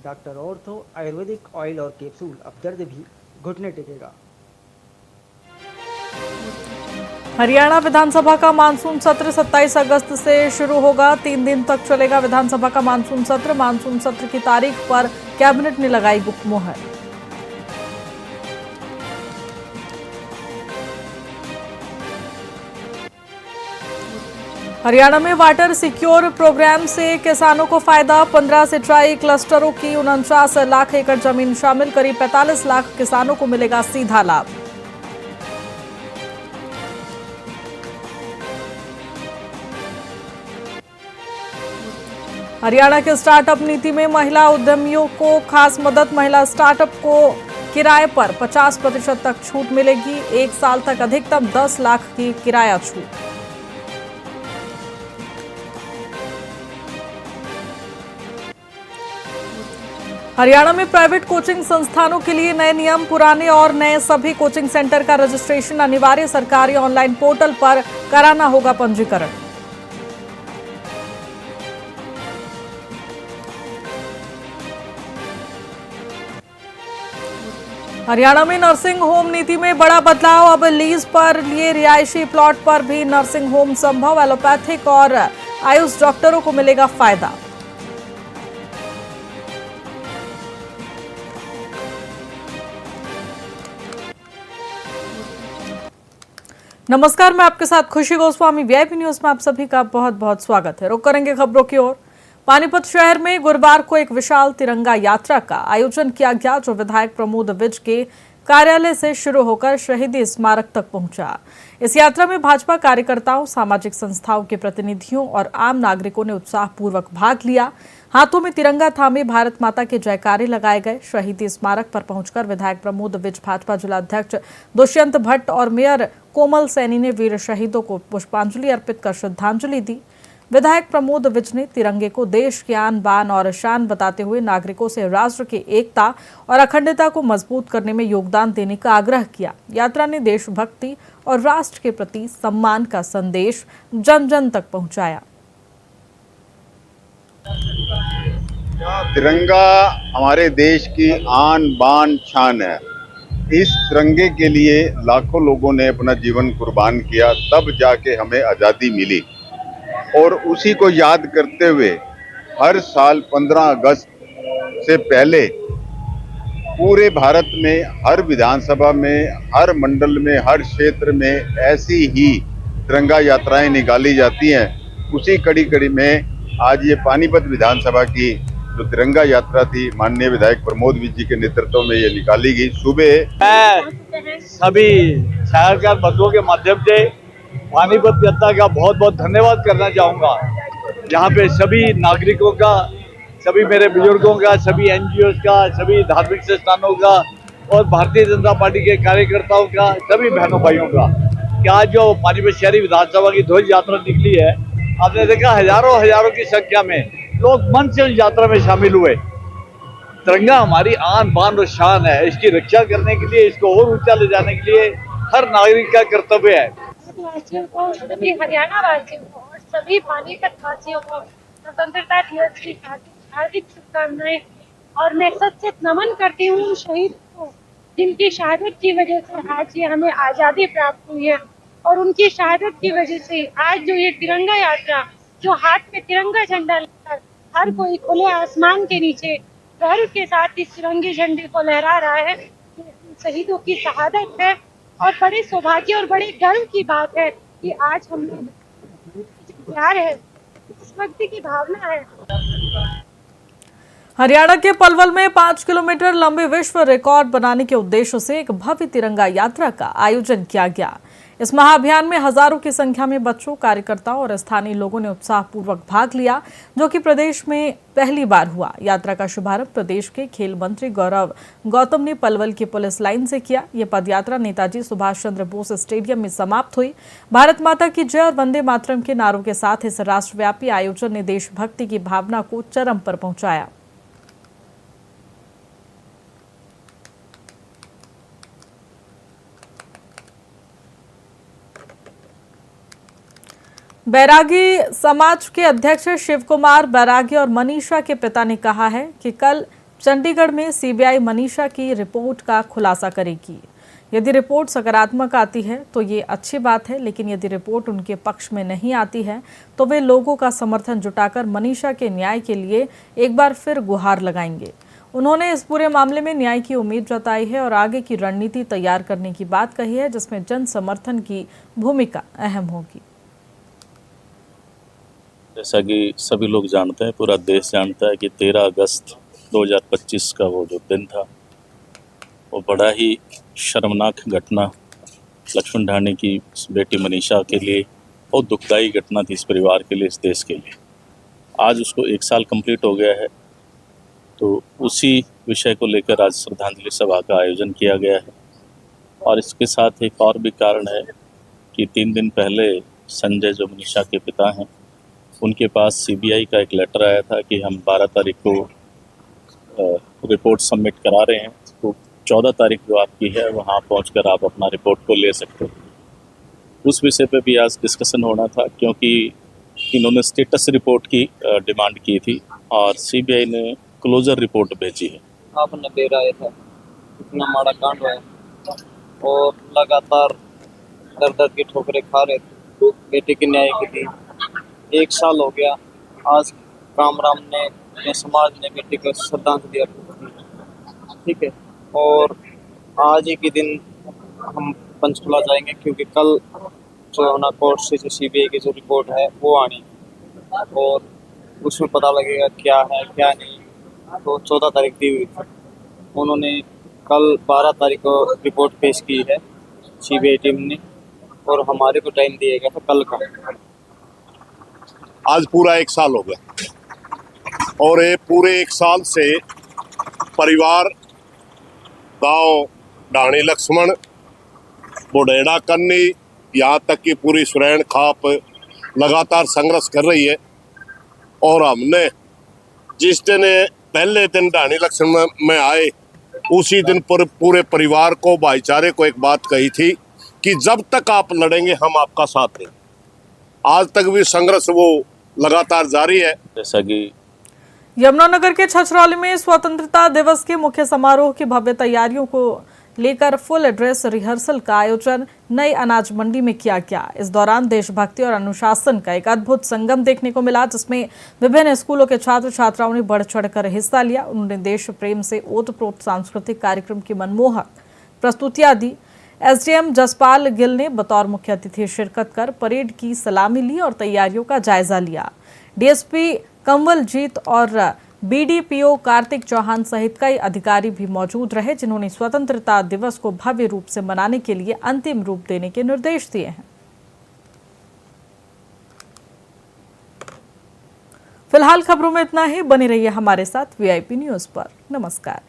Doctor ortho Ayurvedic oil और capsule, अब दर्द भी घुटने टेकेगा। हरियाणा विधानसभा का मानसून सत्र 27 अगस्त से शुरू होगा। 3 दिन तक चलेगा विधानसभा का मानसून सत्र। मानसून सत्र की तारीख पर कैबिनेट ने लगाई मुहर। हरियाणा में वाटर सिक्योर प्रोग्राम से किसानों को फायदा। 15 सिंचाई क्लस्टरों की 49 लाख एकड़ जमीन शामिल, करीब 45 लाख किसानों को मिलेगा सीधा लाभ। हरियाणा के स्टार्टअप नीति में महिला उद्यमियों को खास मदद। महिला स्टार्टअप को किराए पर 50% तक छूट मिलेगी। 1 साल तक अधिकतम 10 लाख की किराया छूट। हरियाणा में प्राइवेट कोचिंग संस्थानों के लिए नए नियम। पुराने और नए सभी कोचिंग सेंटर का रजिस्ट्रेशन अनिवार्य। सरकारी ऑनलाइन पोर्टल पर कराना होगा पंजीकरण। हरियाणा में नर्सिंग होम नीति में बड़ा बदलाव। अब लीज पर लिए रिहायशी प्लॉट पर भी नर्सिंग होम संभव। एलोपैथिक और आयुष डॉक्टरों को मिलेगा फायदा। नमस्कार, मैं आपके साथ खुशी गोस्वामी। वीआईपी न्यूज में आप सभी का बहुत बहुत स्वागत है। रुक करेंगे खबरों की ओर। पानीपत शहर में गुरुवार को एक विशाल तिरंगा यात्रा का आयोजन किया गया, जो विधायक प्रमोद विज के कार्यालय से शुरू होकर शहीदी स्मारक तक पहुंचा। इस यात्रा में भाजपा कार्यकर्ताओं, सामाजिक संस्थाओं के प्रतिनिधियों और आम नागरिकों ने उत्साहपूर्वक भाग लिया। हाथों में तिरंगा थामे भारत माता के जयकारे लगाए गए। शहीदी स्मारक पर पहुंचकर विधायक प्रमोद विज, भाजपा जिलाध्यक्ष दुष्यंत भट्ट और मेयर कोमल सैनी ने वीर शहीदों को पुष्पांजलि अर्पित कर श्रद्धांजलि दी। विधायक प्रमोद विज ने तिरंगे को देश की आन बान और शान बताते हुए नागरिकों से राष्ट्र की एकता और अखंडता को मजबूत करने में योगदान देने का आग्रह किया। यात्रा ने देशभक्ति और राष्ट्र के प्रति सम्मान का संदेश जन जन तक पहुंचाया। तिरंगा हमारे देश की आन बान शान है। इस तिरंगे के लिए लाखों लोगों ने अपना जीवन कुर्बान किया, तब जाके हमें आज़ादी मिली। और उसी को याद करते हुए हर साल 15 अगस्त से पहले पूरे भारत में, हर विधानसभा में, हर मंडल में, हर क्षेत्र में ऐसी ही तिरंगा यात्राएं निकाली जाती हैं। उसी कड़ी में आज ये पानीपत विधानसभा की जो तिरंगा यात्रा थी, माननीय विधायक प्रमोद विज जी के नेतृत्व में ये निकाली गई। सुबह मैं सभी छायाकार बंधुओं के माध्यम से पानीपत जनता का बहुत बहुत धन्यवाद करना चाहूँगा। यहाँ पे सभी नागरिकों का, सभी मेरे बुजुर्गों का, सभी एनजीओ का, सभी धार्मिक संस्थानों का और भारतीय जनता पार्टी के कार्यकर्ताओं का, सभी बहनों भाइयों का कि आज जो पानीपत शहरी विधानसभा की ध्वज यात्रा निकली है, आपने देखा हजारों की संख्या में लोग मन से उस यात्रा में शामिल हुए। तिरंगा हमारी आन बान और शान है। इसकी रक्षा करने के लिए, इसको और ऊंचा ले जाने के लिए हर नागरिक का कर्तव्य है। वासियों को, सभी हरियाणा वासियों को और सभी पानीपत वासियों को स्वतंत्रता दिवस की हार्दिक शुभकामनाएं। और मैं सच नमन करती हूँ शहीद को, जिनकी शहादत की वजह से आज ये हमें आज़ादी प्राप्त हुई है। और उनकी शहादत की वजह से आज जो ये तिरंगा यात्रा, जो हाथ पे तिरंगा झंडा लेकर हर कोई खुले आसमान के नीचे गर्व के साथ इस तिरंगे झंडे को लहरा रहा है, शहीदों की शहादत है। और बड़े सौभाग्य और बड़े गर्व की बात है कि आज हम लोग प्यार है, देशभक्ति की भावना है। हरियाणा के पलवल में 5 किलोमीटर लंबे विश्व रिकॉर्ड बनाने के उद्देश्य से एक भव्य तिरंगा यात्रा का आयोजन किया गया। इस महाअभियान में हजारों की संख्या में बच्चों, कार्यकर्ताओं और स्थानीय लोगों ने उत्साहपूर्वक भाग लिया, जो कि प्रदेश में पहली बार हुआ। यात्रा का शुभारंभ प्रदेश के खेल मंत्री गौरव गौतम ने पलवल की पुलिस लाइन से किया। यह पदयात्रा नेताजी सुभाष चंद्र बोस स्टेडियम में समाप्त हुई। भारत माता की जय और वंदे मातरम के नारों के साथ इस राष्ट्रव्यापी आयोजन ने देशभक्ति की भावना को चरम पर पहुंचाया। बैरागी समाज के अध्यक्ष शिव कुमार बैरागी और मनीषा के पिता ने कहा है कि कल चंडीगढ़ में सीबीआई मनीषा की रिपोर्ट का खुलासा करेगी। यदि रिपोर्ट सकारात्मक आती है तो ये अच्छी बात है, लेकिन यदि रिपोर्ट उनके पक्ष में नहीं आती है तो वे लोगों का समर्थन जुटाकर मनीषा के न्याय के लिए एक बार फिर गुहार लगाएंगे। उन्होंने इस पूरे मामले में न्याय की उम्मीद जताई है और आगे की रणनीति तैयार करने की बात कही है, जिसमें जन समर्थन की भूमिका अहम होगी। जैसा कि सभी लोग जानते हैं, पूरा देश जानता है कि 13 अगस्त 2025 का वो जो दिन था, वो बड़ा ही शर्मनाक घटना लक्ष्मण ढाणी की बेटी मनीषा के लिए बहुत दुखदाई घटना थी, इस परिवार के लिए, इस देश के लिए। आज उसको 1 साल कंप्लीट हो गया है, तो उसी विषय को लेकर आज श्रद्धांजलि सभा का आयोजन किया गया है। और इसके साथ एक और भी कारण है कि 3 दिन पहले संजय, जो मनीषा के पिता हैं, उनके पास सीबीआई का एक लेटर आया था कि हम 12 तारीख को रिपोर्ट सबमिट करा रहे हैं, तो 14 तारीख जो आपकी है वहाँ पहुंचकर आप अपना रिपोर्ट को ले सकते हो। उस विषय पे भी आज डिस्कशन होना था, क्योंकि इन्होंने स्टेटस रिपोर्ट की डिमांड की थी और सीबीआई ने क्लोजर रिपोर्ट भेजी है। आपने दे रहा था, इतना माड़ा कांड हुआ है और लगातार दर दर की ठोकरें खा रहे थे, बेटे की न्याय की थी। 1 साल हो गया, आज राम राम ने अपने समाज ने बेटे को श्रद्धांजलि अर्पित की, ठीक है। और आज ही के दिन हम पंचकुला जाएंगे, क्योंकि कल जो है ना कोर्ट से जो सीबीआई की जो रिपोर्ट है वो आनी और उसमें पता लगेगा क्या है क्या नहीं। तो 14 तारीख दी हुई थी, उन्होंने कल 12 तारीख को रिपोर्ट पेश की है सीबीआई टीम ने, और हमारे को टाइम दिया गया था कल का। आज पूरा 1 साल हो गया और ये पूरे 1 साल से परिवार गांव ढाणी लक्ष्मण, बुढ़ेड़ा कन्नी, यहाँ तक कि पूरी सुरैन खाप लगातार संघर्ष कर रही है। और हमने जिस दिन पहले दिन ढाणी लक्ष्मण में आए, उसी दिन पूरे परिवार को, भाईचारे को एक बात कही थी कि जब तक आप लड़ेंगे हम आपका साथ देंगे। आज तक भी संघर्ष वो लगातार जारी है। जैसा कि यमुनानगर के छछरौली में स्वतंत्रता दिवस के मुख्य समारोह की भव्य तैयारियों को लेकर फुल ड्रेस रिहर्सल का आयोजन नई अनाज मंडी में किया गया। इस दौरान देशभक्ति और अनुशासन का एक अद्भुत संगम देखने को मिला, जिसमें विभिन्न स्कूलों के छात्र छात्राओं ने बढ़ चढ़कर हिस्सा लिया। उन्होंने देश प्रेम से ओतप्रोत सांस्कृतिक कार्यक्रम की मनमोहक प्रस्तुतियां दी। एसडीएम जसपाल गिल ने बतौर मुख्य अतिथि शिरकत कर परेड की सलामी ली और तैयारियों का जायजा लिया। डीएसपी कंवलजीत और बीडीपीओ कार्तिक चौहान सहित कई अधिकारी भी मौजूद रहे, जिन्होंने स्वतंत्रता दिवस को भव्य रूप से मनाने के लिए अंतिम रूप देने के निर्देश दिए हैं। फिलहाल खबरों में इतना ही। बने रहिए हमारे साथ वीआईपी न्यूज पर। नमस्कार।